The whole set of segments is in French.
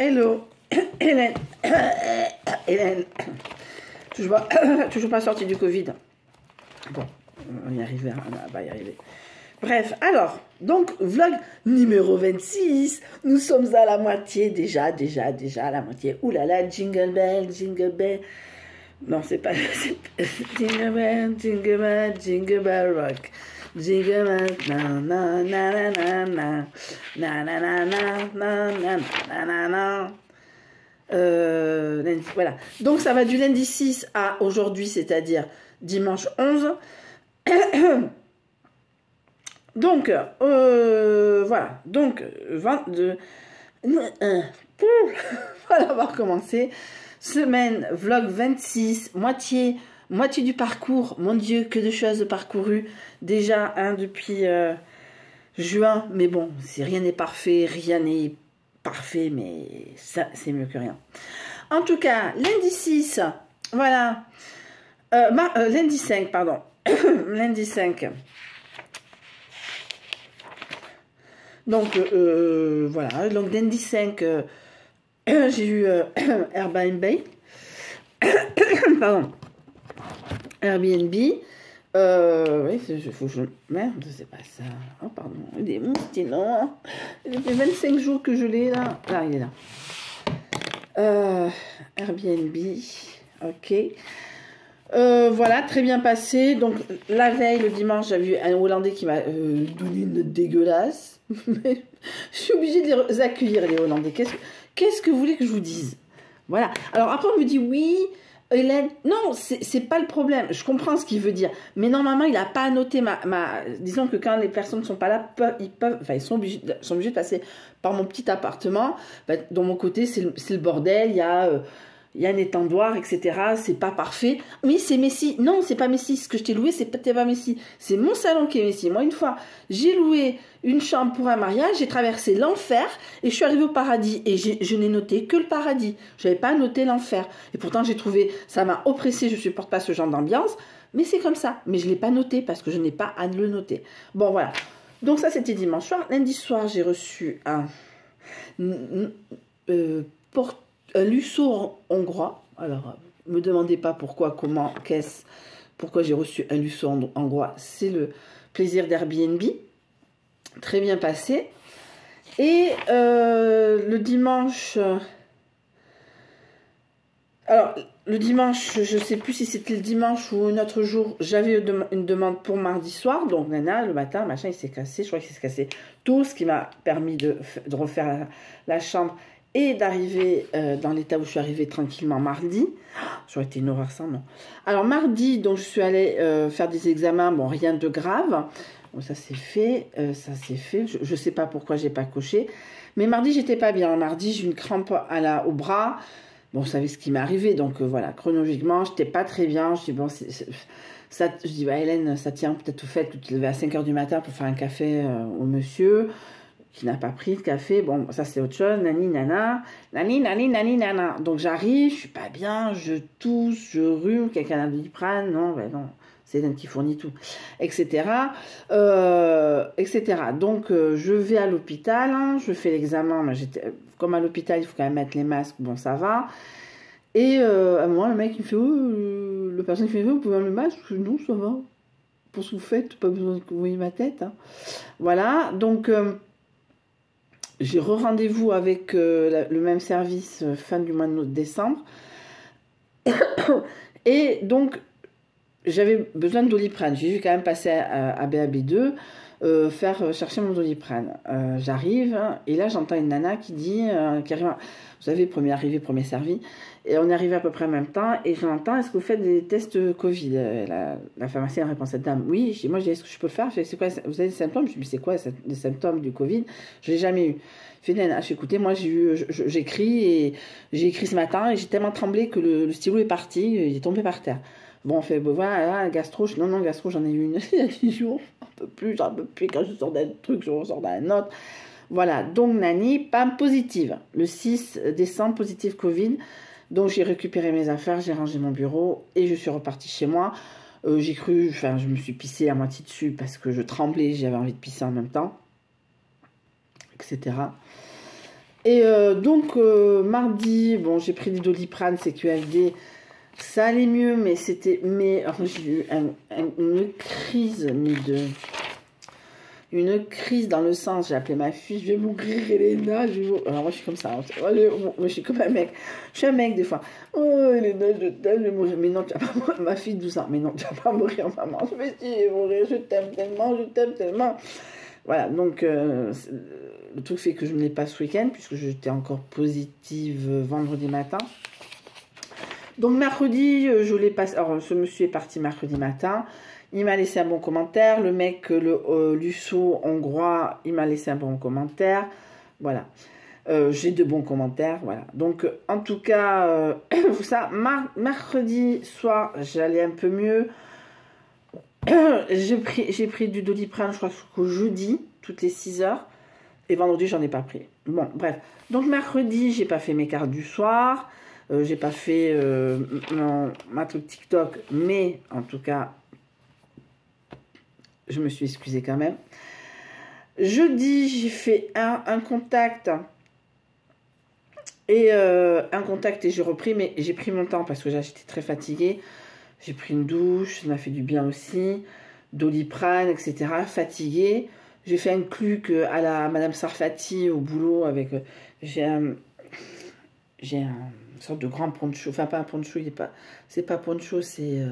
Hello, Hélène. Hélène. Toujours pas sortie du Covid. Bon, on y arrive, on va y arriver. Bref, alors, donc, vlog numéro 26. Nous sommes à la moitié, déjà à la moitié. Ouh là là, jingle bell, jingle bell. Non, c'est pas... Jingle bell, jingle bell rock. Jingle bell, na na na na na na na na na na na na. Lundi, voilà. Donc, ça va du lundi 6 à aujourd'hui, c'est-à-dire dimanche 11. Donc, voilà. Donc, 22... Voilà, on va recommencer. Semaine, vlog 26, moitié du parcours. Mon Dieu, que de choses parcourues. Déjà, depuis juin. Mais bon, rien n'est parfait, mais ça, c'est mieux que rien. En tout cas, lundi 6, voilà. Lundi 5, pardon. Lundi 5. Donc, voilà. Donc, lundi 5, j'ai eu Airbnb. Pardon. Airbnb. Oui, il faut que je... Merde, c'est pas ça. Oh, pardon. Il est mousti, non. Il fait 25 jours que je l'ai, là. Là, il est là. Airbnb. Ok. Voilà, très bien passé. Donc, la veille, le dimanche, j'ai vu un Hollandais qui m'a donné une note dégueulasse. Mais je suis obligée de les accueillir, les Hollandais. Qu'est-ce que vous voulez que je vous dise? Voilà. Alors, après, on me dit, oui... Hélène, non, c'est pas le problème. Je comprends ce qu'il veut dire. Mais normalement, il n'a pas annoté disons que quand les personnes ne sont pas là, ils sont obligés de passer par mon petit appartement. Ben, de mon côté, c'est le bordel. Il y a un étendoir, etc. C'est pas parfait. Mais c'est Messi. Non, c'est pas Messi. Ce que je t'ai loué, c'est pas Messi. C'est mon salon qui est Messi. Moi, une fois, j'ai loué une chambre pour un mariage. J'ai traversé l'enfer et je suis arrivée au paradis. Et je n'ai noté que le paradis. Je n'avais pas noté l'enfer. Et pourtant, j'ai trouvé... Ça m'a oppressée. Je ne supporte pas ce genre d'ambiance. Mais c'est comme ça. Mais je ne l'ai pas noté parce que je n'ai pas à le noter. Bon, voilà. Donc ça, c'était dimanche soir. Lundi soir, j'ai reçu un lusso hongrois. Alors, ne me demandez pas pourquoi, comment, pourquoi j'ai reçu un lusso hongrois. C'est le plaisir d'Airbnb. Très bien passé. Et le dimanche... Alors, le dimanche, je ne sais plus si c'était le dimanche ou un autre jour, j'avais une demande pour mardi soir. Donc, nana, le matin, machin, il s'est cassé. Je crois qu'il s'est cassé tout, ce qui m'a permis de refaire la chambre et d'arriver dans l'état où je suis arrivée tranquillement mardi. J'aurais été une horreur sans, non. Alors, mardi, donc, je suis allée faire des examens. Bon, rien de grave. Bon, ça, c'est fait. Je ne sais pas pourquoi je n'ai pas coché. Mais mardi, j'étais pas bien. Mardi, j'ai eu une crampe au bras. Bon, vous savez ce qui m'est arrivé, donc voilà, chronologiquement, je n'étais pas très bien. Je dis, bon, je dis, bah, Hélène, ça tient peut-être au fait que tu te levais à 5 h du matin pour faire un café au monsieur qui n'a pas pris de café. Bon, ça c'est autre chose, nani, nana, nana. Donc j'arrive, je suis pas bien, je tousse, je rhume, quelqu'un a dit prenne, non, ben non. C'est Hélène qui fournit tout, etc. etc. Donc, je vais à l'hôpital, hein, je fais l'examen. Comme à l'hôpital, il faut quand même mettre les masques, bon, ça va. Et à un moment, le mec, il me fait, la personne qui fait, vous pouvez enlever le masque? Je dis, non, ça va. Pour ce que vous faites, pas besoin que vous voyez ma tête. Hein. Voilà, donc, j'ai rendez-vous avec le même service fin du mois de décembre. Et donc, j'avais besoin de Doliprane. J'ai dû quand même passer à BAB2, chercher mon Doliprane. J'arrive, et là, j'entends une nana qui dit, qui arrive, vous savez, premier arrivé, premier servi, et on est arrivé à peu près en même temps, et j'entends, est-ce que vous faites des tests Covid? La pharmacienne répond à cette dame, oui. Moi, je dis, est-ce que je peux le faire? C'est quoi, vous avez des symptômes? Je lui dis, c'est quoi les symptômes du Covid? Je ne l'ai jamais eu. Je fais, écoutez, moi, j'écris, et j'ai écrit ce matin, et j'ai tellement tremblé que le stylo est parti, il est tombé par terre. Bon, on fait, bon, voilà, gastro. Non, gastro, j'en ai eu une il y a 10 jours. J'en peux plus. Quand je sors d'un truc, je ressors d'un autre. Voilà, donc Nani, pas positive. Le 6 décembre, positive Covid. Donc j'ai récupéré mes affaires, j'ai rangé mon bureau et je suis repartie chez moi. Je me suis pissée à moitié dessus parce que je tremblais, j'avais envie de pisser en même temps, etc. Et donc, mardi, bon, j'ai pris du Doliprane, CQFD. Ça allait mieux, mais c'était... Mais j'ai eu une crise, une crise dans le sens. J'ai appelé ma fille, je vais mourir, Elena. Alors moi, je suis comme ça. Hein. Moi, je suis comme un mec. Je suis un mec, des fois. Oh, Elena, je t'aime, je vais mourir. Mais non, tu vas pas mourir. Ma fille, 12 ans. Mais non, tu vas pas mourir, maman. Je vais mourir, je t'aime tellement, je t'aime tellement. Voilà, donc le truc fait que je ne l'ai pas ce week-end, puisque j'étais encore positive vendredi matin. Donc mercredi, je l'ai passé. Alors ce monsieur est parti mercredi matin. Il m'a laissé un bon commentaire. Le mec, Lusso hongrois, il m'a laissé un bon commentaire. Voilà. J'ai de bons commentaires. Voilà. Donc en tout cas, ça, mercredi soir, j'allais un peu mieux. J'ai pris du Doliprane, je crois, qu'au jeudi, toutes les 6 heures. Et vendredi, j'en ai pas pris. Bon, bref. Donc mercredi, j'ai pas fait mes cartes du soir. J'ai pas fait ma truc TikTok, mais en tout cas, je me suis excusée quand même. Jeudi, j'ai fait un contact et j'ai repris, mais j'ai pris mon temps parce que j'étais très fatiguée. J'ai pris une douche, ça m'a fait du bien aussi, Doliprane, etc. Fatiguée. J'ai fait un cluc à la Madame Sarfati au boulot avec... j'ai un sorte de grand poncho, enfin pas un poncho, c'est pas poncho, c'est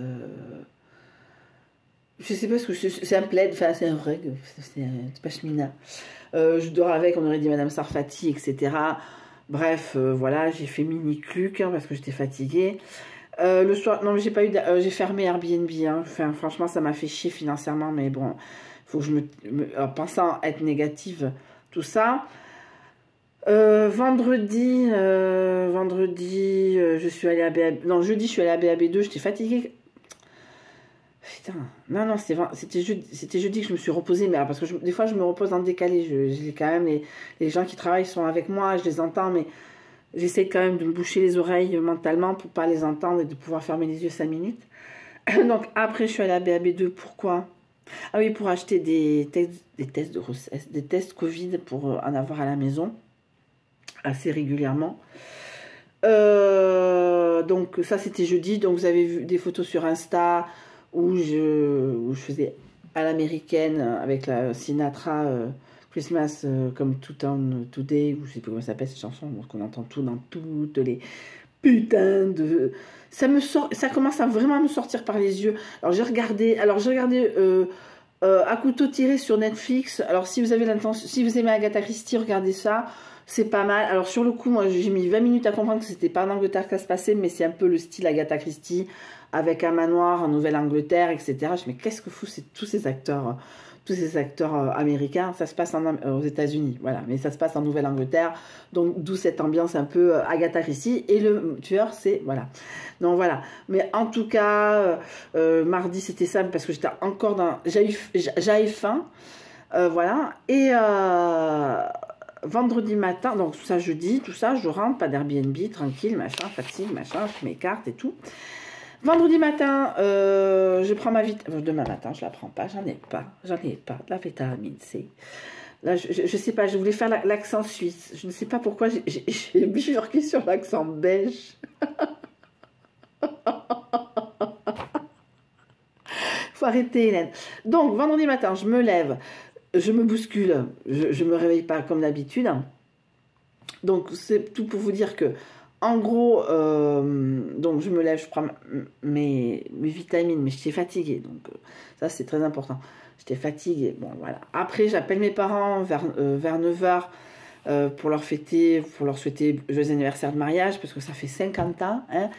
je sais pas ce que c'est un plaid, enfin c'est un rug, c'est pas chemina. Je dors avec, on aurait dit Madame Sarfati, etc. Bref, voilà, j'ai fait mini cluc hein, parce que j'étais fatiguée. Le soir, non mais j'ai pas eu, j'ai fermé Airbnb, hein. Enfin, franchement ça m'a fait chier financièrement, mais bon, faut que je pensant être négative, tout ça. Vendredi, je suis allée à BAB... Non, jeudi, je suis allée à BAB2, j'étais fatiguée. Putain, non, c'était jeudi que je me suis reposée, mais parce que des fois, je me repose en décalé. J'ai quand même les gens qui travaillent sont avec moi, je les entends, mais j'essaie quand même de me boucher les oreilles mentalement pour pas les entendre et de pouvoir fermer les yeux 5 minutes. Donc, après, je suis allée à BAB2, pourquoi? Ah oui, pour acheter des tests de grossesse, des tests Covid pour en avoir à la maison assez régulièrement. Donc ça c'était jeudi, donc vous avez vu des photos sur Insta où je faisais à l'américaine avec la Sinatra Christmas comme Today, ou je sais plus comment ça s'appelle cette chanson, qu'on entend tout dans toutes les putains de... Ça commence à vraiment me sortir par les yeux. Alors j'ai regardé à couteau tiré sur Netflix. Alors si vous avez l'intention, si vous aimez Agatha Christie, regardez ça. C'est pas mal. Alors sur le coup, moi j'ai mis 20 minutes à comprendre que c'était pas en Angleterre que ça se passait, mais c'est un peu le style Agatha Christie, avec un manoir en Nouvelle-Angleterre, etc. Je me dis, mais qu'est-ce que foutent tous ces acteurs américains? Ça se passe aux États-Unis, voilà, mais ça se passe en Nouvelle-Angleterre, donc d'où cette ambiance un peu Agatha Christie, et le tueur, c'est, voilà. Donc voilà, mais en tout cas, mardi c'était ça, parce que j'étais encore dans... J'avais faim, voilà, et... vendredi matin, donc tout ça jeudi, tout ça, je rentre, pas d'Airbnb, tranquille, machin, fatigue, machin, je fais mes cartes et tout. Vendredi matin, je prends ma vitamine. Demain matin, je la prends pas, j'en ai pas de la vitamine C. Là, je sais pas, je voulais faire l'accent suisse. Je ne sais pas pourquoi j'ai bifurqué sur l'accent belge. Faut arrêter, Hélène. Donc, vendredi matin, je me lève. Je me bouscule, je me réveille pas comme d'habitude. Donc c'est tout pour vous dire que, en gros, donc je me lève, je prends mes vitamines, mais j'étais fatiguée, donc ça c'est très important. J'étais fatiguée, bon voilà. Après j'appelle mes parents vers 9h pour leur souhaiter joyeux anniversaire de mariage, parce que ça fait 50 ans, hein.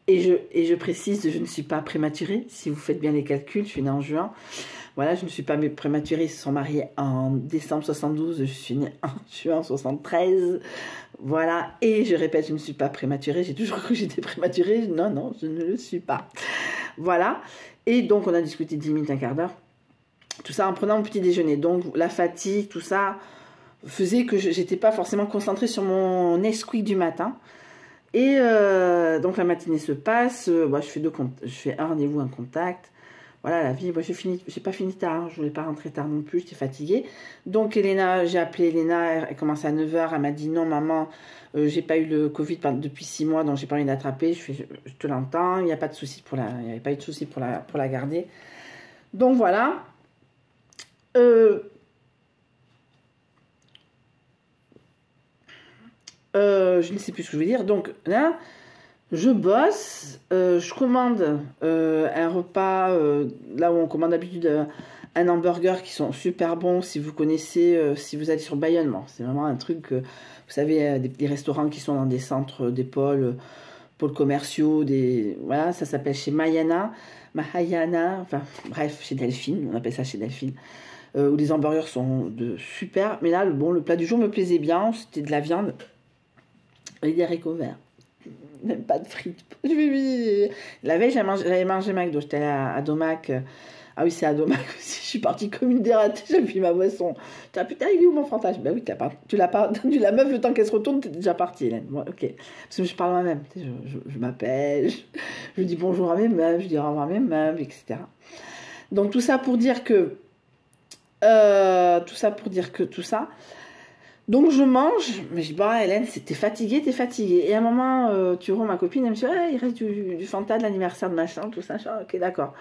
Et je précise, je ne suis pas prématurée, si vous faites bien les calculs, je suis née en juin. Voilà, je ne me suis pas prématurée, ils se sont mariés en décembre 72, je suis née en juin 73. Voilà, et je répète, je ne me suis pas prématurée, j'ai toujours cru que j'étais prématurée. Non, je ne le suis pas. Voilà, et donc on a discuté 10 minutes, un quart d'heure. Tout ça en prenant mon petit déjeuner. Donc la fatigue, tout ça, faisait que j'étais pas forcément concentrée sur mon Nesquik du matin. Et donc la matinée se passe, je fais un rendez-vous, un contact. Voilà, la vie, moi j'ai pas fini tard, hein, je voulais pas rentrer tard non plus, j'étais fatiguée. Donc Elena, j'ai appelé Elena, elle commence à 9 h, elle m'a dit non maman, j'ai pas eu le Covid depuis 6 mois, donc j'ai pas envie d'attraper, je te l'entends, il n'y a pas de souci il n'y avait pas eu de souci pour la garder. Donc voilà. Je ne sais plus ce que je veux dire. Donc là, je bosse, je commande un repas, là où on commande d'habitude un hamburger qui sont super bons. Si vous connaissez, si vous allez sur Bayonne, bon, c'est vraiment un truc, vous savez, des restaurants qui sont dans des centres, des pôles commerciaux, voilà, ça s'appelle chez Mahayana, enfin bref, chez Delphine, on appelle ça chez Delphine. Où les hamburgers sont super. Mais là, le plat du jour me plaisait bien. C'était de la viande et des haricots verts. Même pas de frites. La veille, j'avais mangé McDo. J'étais à Domac. Ah oui, c'est à Domac aussi. Je suis partie comme une dératée. J'ai pris ma boisson. Putain, il est où mon fantasme? Ben oui, tu l'as meuf, le temps qu'elle se retourne, t'es déjà partie, Hélène. Bon, ok. Parce que je parle moi-même. Je m'appelle. Je dis bonjour à mes meufs. Je dis au revoir à mes meufs, etc. Donc, tout ça pour dire que tout ça. Donc je mange, mais je dis, bah Hélène, t'es fatiguée. Et à un moment, tu vois, ma copine, elle me dit, il reste du Fanta de l'anniversaire de machin, tout ça. Ok, d'accord.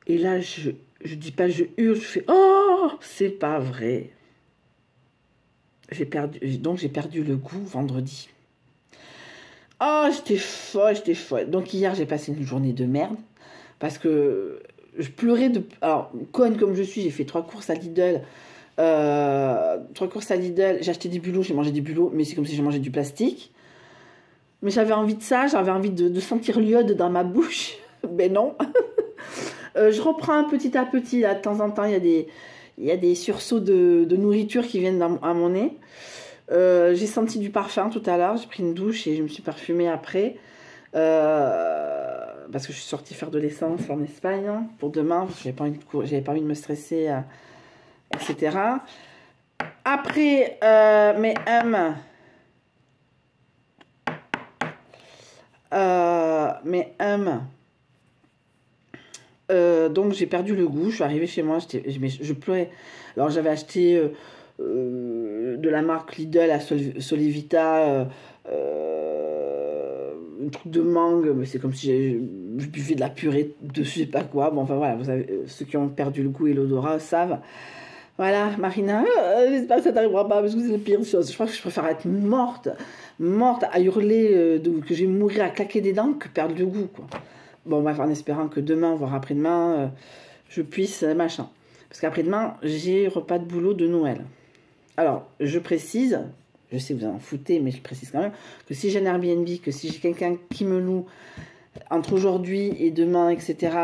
Et là, je dis pas, je hurle, je fais, oh, c'est pas vrai. J'ai perdu le goût vendredi. Oh, j'étais folle. Donc hier, j'ai passé une journée de merde, parce que je pleurais Alors, conne comme je suis, j'ai fait 3 courses à Lidl. J'ai acheté des bulots, j'ai mangé des bulots, mais c'est comme si j'ai mangé du plastique. Mais j'avais envie de ça, j'avais envie de sentir l'iode dans ma bouche. Ben non. Je reprends petit à petit, là, de temps en temps, il y a des sursauts de nourriture qui viennent à mon nez. J'ai senti du parfum tout à l'heure, j'ai pris une douche et je me suis parfumée après. Parce que je suis sortie faire de l'essence en Espagne, hein, pour demain, parce que j'avais pas envie de me stresser, etc. Après, donc j'ai perdu le goût. Je suis arrivée chez moi, je pleurais. Alors j'avais acheté de la marque Lidl à Solivita, un truc de mangue, mais c'est comme si je buvais de la purée de je sais pas quoi. Bon, enfin voilà, vous savez, ceux qui ont perdu le goût et l'odorat savent. Voilà, Marina, j'espère que ça t'arrivera pas parce que c'est la pire chose. Je crois que je préfère être morte à hurler, que je vais mourir à claquer des dents que perdre le goût, quoi. Bon, bref, en espérant que demain, voire après-demain, je puisse, machin. Parce qu'après-demain, j'ai repas de boulot de Noël. Alors, je précise, je sais que vous en foutez, mais je précise quand même, que si j'ai un Airbnb, que si j'ai quelqu'un qui me loue entre aujourd'hui et demain, etc.,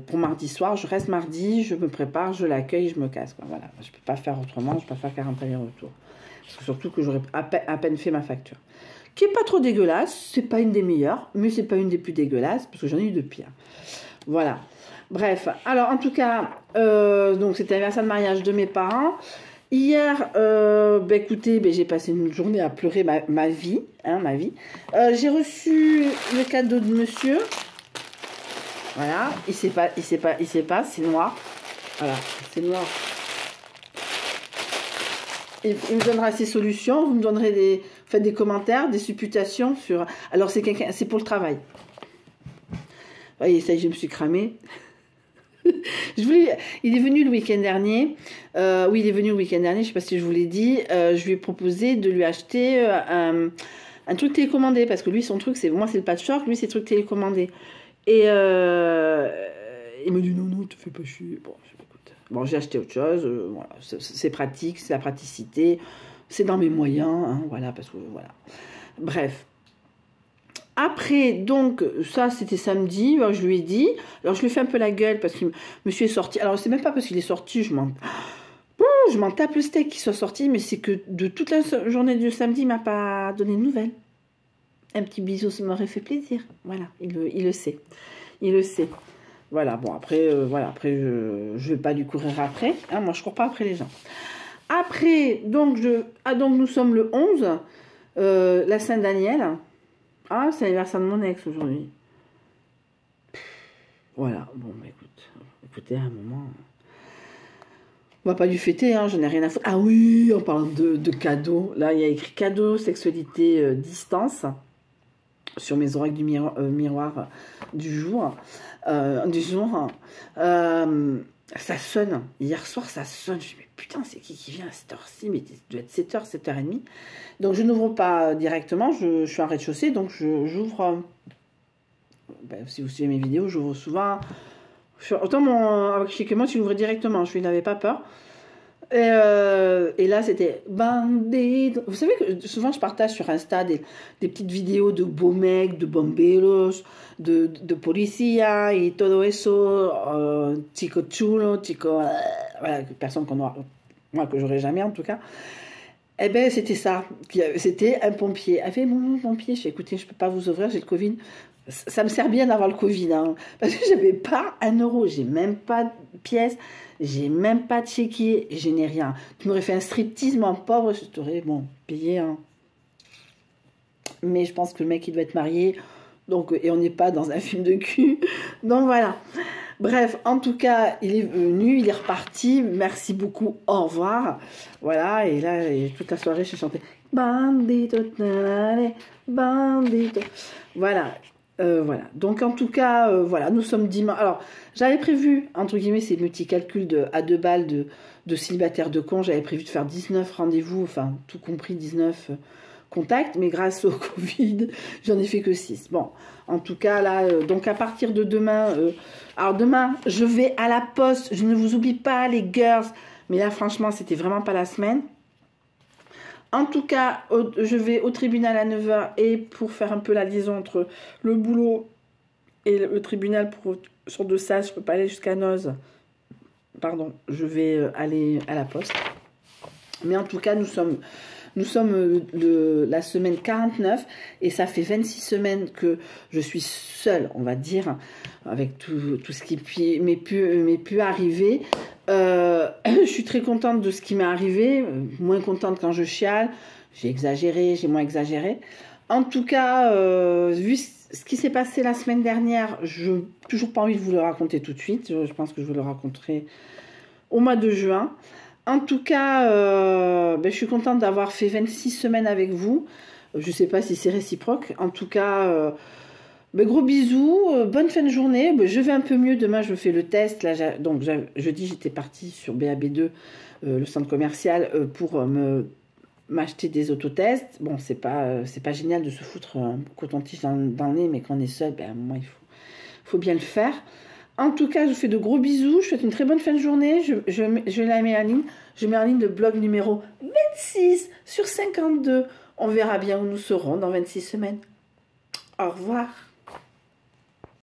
pour mardi soir, je reste mardi, je me prépare, je l'accueille, je me casse, quoi. Voilà, je peux pas faire autrement, je peux pas faire 40 allers-retours. Surtout que j'aurais à peine fait ma facture. Qui est pas trop dégueulasse, c'est pas une des meilleures, mais c'est pas une des plus dégueulasses, parce que j'en ai eu de pire. Voilà. Bref, alors en tout cas, donc c'était l'anniversaire de mariage de mes parents. Hier, écoutez, j'ai passé une journée à pleurer ma vie, hein, ma vie. J'ai reçu le cadeau de monsieur. Voilà, il sait pas, c'est noir. Voilà, c'est noir. Il me donnera ses solutions, vous me donnerez faites des commentaires, des supputations sur... Alors c'est pour le travail. Vous voyez, ça y est, je me suis cramée. Il est venu le week-end dernier. Oui, il est venu le week-end dernier, je ne sais pas si je vous l'ai dit. Je lui ai proposé de lui acheter un truc télécommandé, parce que lui, son truc, moi c'est le patchwork, lui c'est le truc télécommandé. Et il me dit non, te fais pas chier. Bon, j'ai acheté autre chose. Voilà, c'est pratique, c'est la praticité, c'est dans mes moyens, hein, voilà, parce que voilà. Bref. Après, donc, ça, c'était samedi, alors, je lui ai dit, alors je lui ai fait un peu la gueule parce que monsieur est sorti, alors c'est même pas parce qu'il est sorti, je m'en tape le steak qu'il soit sorti, mais c'est que de toute la journée du samedi, il m'a pas donné de nouvelles. Un petit bisou, ça m'aurait fait plaisir, voilà, il le sait, voilà, bon, après, je vais pas lui courir après, hein, moi je cours pas après les gens. Après, donc, nous sommes le 11, la Saint-Daniel. Ah, c'est l'anniversaire de mon ex aujourd'hui. Voilà, bon, bah, écoutez, à un moment... On va pas lui fêter, hein, j'en ai rien à foutre. Ah oui, en parlant de cadeaux, là, il y a écrit cadeau, sexualité, distance, sur mes oreilles du miroir du jour. Ça sonne. Hier soir, ça sonne. Je me dis, mais putain, c'est qui vient à cette heure-ci? Mais ça doit être 7h, 7h30. Donc, je n'ouvre pas directement. Je suis en rez-de-chaussée, donc j'ouvre... si vous suivez mes vidéos, j'ouvre souvent... Autant avec chez moi, tu l'ouvrais directement. Je n'avais pas peur. Et là, c'était bandido. Vous savez que souvent, je partage sur Insta des petites vidéos de beaux mecs, de bomberos, de policía et todo eso, chico chulo, chico... voilà, personne moi, que j'aurais jamais, en tout cas. Eh ben, c'était ça. C'était un pompier. Elle fait, mon pompier, j'ai écouté, je peux pas vous ouvrir, j'ai le Covid. Ça me sert bien d'avoir le Covid, hein, parce que j'avais pas 1 euro, j'ai même pas de pièces, j'ai même pas de chéquier, je n'ai rien. Tu m'aurais fait un striptease, mon pauvre, je t'aurais, payé, hein. Mais je pense que le mec, il doit être marié, donc, et on n'est pas dans un film de cul, donc voilà. Bref, en tout cas, il est venu, il est reparti, merci beaucoup, au revoir. Voilà, et là, toute la soirée, j'ai chanté Bandito, bandito. Voilà. Voilà, donc en tout cas, voilà, nous sommes dimanche. Alors, j'avais prévu, entre guillemets, ces petits calculs à 2 balles de célibataire de con, j'avais prévu de faire 19 rendez-vous, enfin, tout compris 19 contacts, mais grâce au Covid, j'en ai fait que 6. Bon, en tout cas, là, donc à partir de demain, alors demain, je vais à la poste, je ne vous oublie pas, les girls, mais là, franchement, c'était vraiment pas la semaine. En tout cas, je vais au tribunal à 9h et pour faire un peu la liaison entre le boulot et le tribunal sur de ça, je ne peux pas aller jusqu'à Noz. Pardon, je vais aller à la poste. Mais en tout cas, nous sommes la semaine 49 et ça fait 26 semaines que je suis seule, on va dire, avec tout ce qui m'est pu arriver. Je suis très contente de ce qui m'est arrivé, moins contente quand je chiale, j'ai exagéré, j'ai moins exagéré. En tout cas, vu ce qui s'est passé la semaine dernière, je n'ai toujours pas envie de vous le raconter tout de suite, je pense que je vous le raconterai au mois de juin. En tout cas, je suis contente d'avoir fait 26 semaines avec vous. Je ne sais pas si c'est réciproque. En tout cas, gros bisous. Bonne fin de journée. Je vais un peu mieux. Demain, je fais le test. Là, donc, jeudi, j'étais partie sur BAB2, le centre commercial, pour m'acheter des autotests. Bon, c'est pas génial de se foutre un coton-tige dans le nez, mais quand on est seul, moi, il faut bien le faire. En tout cas, je vous fais de gros bisous. Je vous souhaite une très bonne fin de journée. Je la mets en ligne. Je mets en ligne de blog numéro 26 sur 52. On verra bien où nous serons dans 26 semaines. Au revoir.